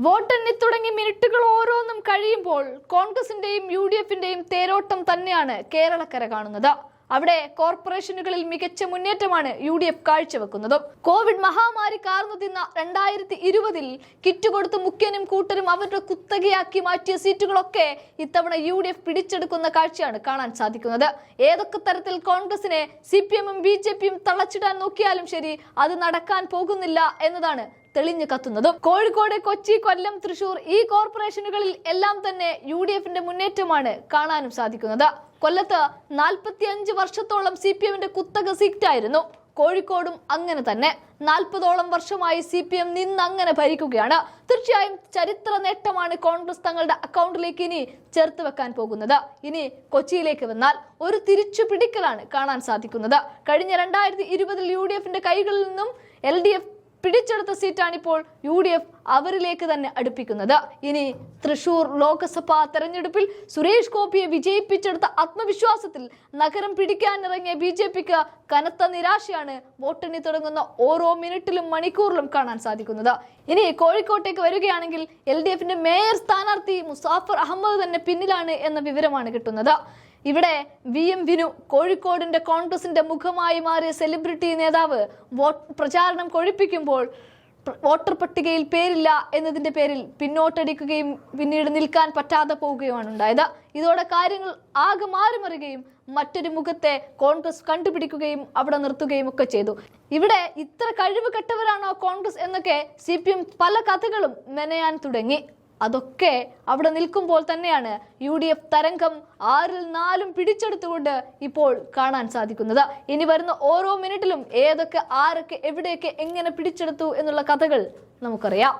വോട്ടെണ്ണി തുടങ്ങി മിനിറ്റുകൾ ഓരോന്നും കഴിയുമ്പോൾ കോൺഗ്രസിന്റെയും UDFന്റെയും തേരോട്ടം തന്നെയാണ് കേരളക്കര കാണുന്നത്. അവിടെ കോർപ്പറേഷനുകളിൽ മികച്ച മുന്നേറ്റമാണ് UDF കാഴ്ചവെക്കുന്നതും. കോവിഡ് മഹാമാരി കാർന്നു തിന്ന 2020 കിറ്റ് കൊടുത്ത് മുഖ്യനും കൂട്ടരും അവരുടെ കുത്തകയാക്കി മാറ്റിയ സീറ്റുകളൊക്കെ ഇത്തവണ UDF പിടിച്ചെടുക്കുന്ന കാഴ്ചയാണ് കാണാൻ സാധിക്കുന്നത്. ഏതൊക്കെ തരത്തിൽ കോൺഗ്രസിനെ CPM-ഉം BJP-യും തളച്ചിടാൻ നോക്കിയാലും ശരി, അത് നടക്കാൻ പോകുന്നില്ല എന്നതാണ് തെളിഞ്ഞു കത്തുന്നതും. കോഴിക്കോട്, കൊച്ചി, കൊല്ലം, തൃശൂർ ഈ കോർപ്പറേഷനുകളിൽ എല്ലാം തന്നെ UDFന്റെ മുന്നേറ്റമാണ് കാണാനും സാധിക്കുന്നത്. കൊല്ലത്ത് 45 വർഷത്തോളം CPM-ന്റെ കുത്തക സീറ്റായിരുന്നു. കോഴിക്കോടും അങ്ങനെ തന്നെ 40ഓളം വർഷമായി CPM അങ്ങനെ ഭരിക്കുകയാണ്. തീർച്ചയായും ചരിത്ര നേട്ടമാണ് കോൺഗ്രസ് തങ്ങളുടെ അക്കൗണ്ടിലേക്ക് ഇനി ചേർത്ത് വെക്കാൻ പോകുന്നത്. ഇനി കൊച്ചിയിലേക്ക് വന്നാൽ ഒരു തിരിച്ചു പിടിക്കലാണ് കാണാൻ സാധിക്കുന്നത്. കഴിഞ്ഞ 2020 UDFന്റെ കൈകളിൽ നിന്നും LDF പിടിച്ചെടുത്ത സീറ്റാണിപ്പോൾ UDF അവരിലേക്ക് തന്നെ അടുപ്പിക്കുന്നത്. ഇനി തൃശൂർ ലോക്സഭാ തെരഞ്ഞെടുപ്പിൽ സുരേഷ് ഗോപിയെ വിജയിപ്പിച്ചെടുത്ത ആത്മവിശ്വാസത്തിൽ നഗരം പിടിക്കാനിറങ്ങിയ BJPക്ക് കനത്ത നിരാശയാണ് വോട്ടെണ്ണി തുടങ്ങുന്ന ഓരോ മിനിറ്റിലും മണിക്കൂറിലും കാണാൻ സാധിക്കുന്നത്. ഇനി കോഴിക്കോട്ടേക്ക് വരികയാണെങ്കിൽ LDFന്റെ മേയർ സ്ഥാനാർത്ഥി മുസാഫർ അഹമ്മദ് തന്നെ പിന്നിലാണ് എന്ന വിവരമാണ് കിട്ടുന്നത്. ഇവിടെ VM വിനു, കോഴിക്കോടിന്റെ കോൺഗ്രസിന്റെ മുഖമായി മാറിയ സെലിബ്രിറ്റി നേതാവ് പ്രചാരണം കൊഴിപ്പിക്കുമ്പോൾ വോട്ടർ പട്ടികയിൽ പേരില്ല എന്നതിന്റെ പേരിൽ പിന്നോട്ടടിക്കുകയും പിന്നീട് നിൽക്കാൻ പറ്റാതെ പോവുകയുമാണ് ഉണ്ടായത്. ഇതോടെ കാര്യങ്ങൾ ആകെ മാറിമറിയുകയും മറ്റൊരു മുഖത്തെ കോൺഗ്രസ് കണ്ടുപിടിക്കുകയും അവിടെ നിർത്തുകയും ഒക്കെ ചെയ്തു. ഇവിടെ ഇത്ര കഴിവ് കെട്ടവരാണോ കോൺഗ്രസ് എന്നൊക്കെ CPM പല കഥകളും മെനയാൻ തുടങ്ങി. അതൊക്കെ അവിടെ നിൽക്കുമ്പോൾ തന്നെയാണ് UDF തരംഗം 6ൽ 4 പിടിച്ചെടുത്തുകൊണ്ട് ഇപ്പോൾ കാണാൻ സാധിക്കുന്നത്. ഇനി വരുന്ന ഓരോ മിനിറ്റിലും ഏതൊക്കെ, ആരൊക്കെ, എവിടെയൊക്കെ, എങ്ങനെ പിടിച്ചെടുത്തു എന്നുള്ള കഥകൾ നമുക്കറിയാം.